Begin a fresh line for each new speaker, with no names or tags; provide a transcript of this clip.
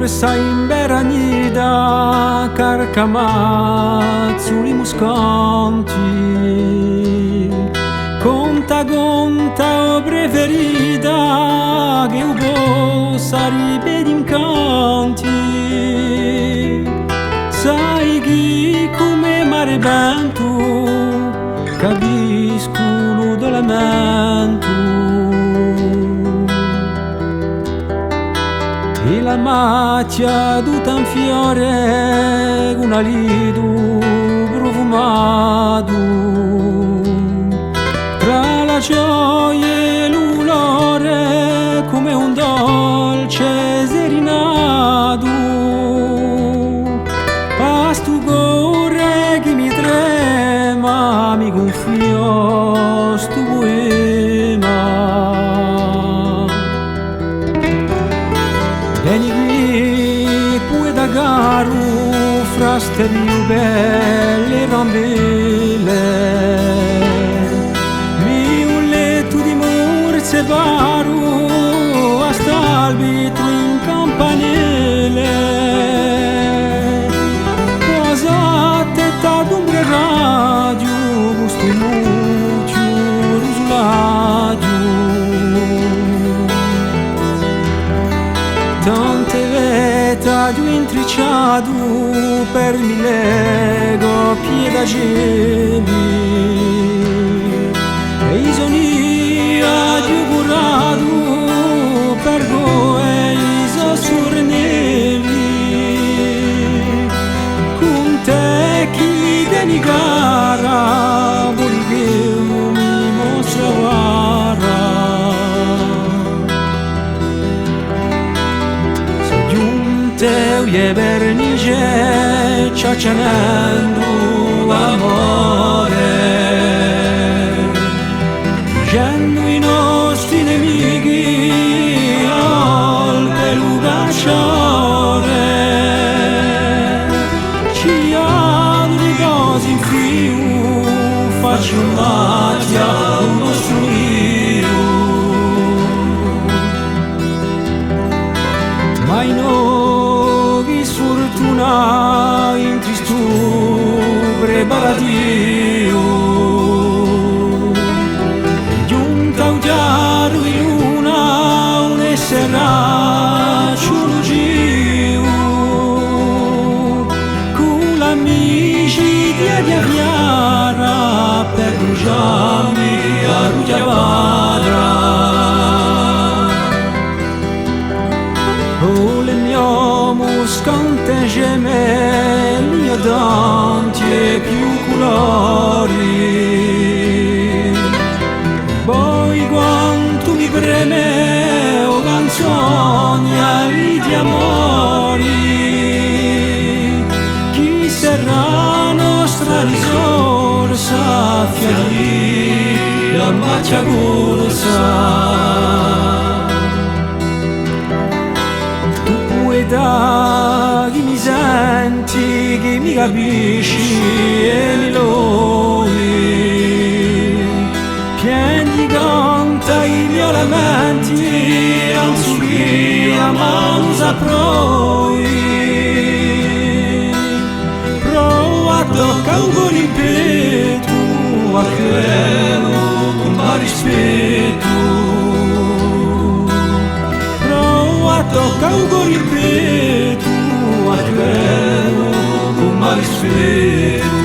corsa in beranida, carcamazzuli muscanti, conta gonta o preferita, che un po' sarebbe d'incanti. Sai chi come mare vento, capisco l'udolamento. E la macchia tutta in fiore, un alido profumato, tra la gioia e l'olore, come un dolce serenato. A stu cuore che mi trema, mi confio stu poema. Vieni qui, poeta caro, fra ste più belle rambele. Mi un letto di morse paro, a st'albitro in campanile. Cosa tetta d'ombre radio, gusto muccio rosuladio. Tante veta di un intricciato per mille coppie da geli, e isonia di un currato per goe iso sornelli. Con te chi deni gara, vuoi che mi mostra guarda. Teu je vernice, ciacianando amore, dicendo i nostri nemici al pelucacciore. Ci hanno di cose in fiu, faccio un macchia, un nostro io. Ma sfortuna in Cristo preparatio, giunta un chiaro di luna, un serraccio lugio, con l'amici di Aviara per bruciarmi a Rugiavara. Oh, le mie scante gemelli a denti e più colori. Poi quanto mi preme o canzoni di amori, chi sarà nostra risorsa, fiati la macchia corsa. Che mi senti, che mi capisci e mi lodi, pieni canta i miei lamenti, anzi chi a mano saproi. Prova a toccare un po' ripeto, a quello con rispetto. Tocca un po' ripeto a quello con rispetto.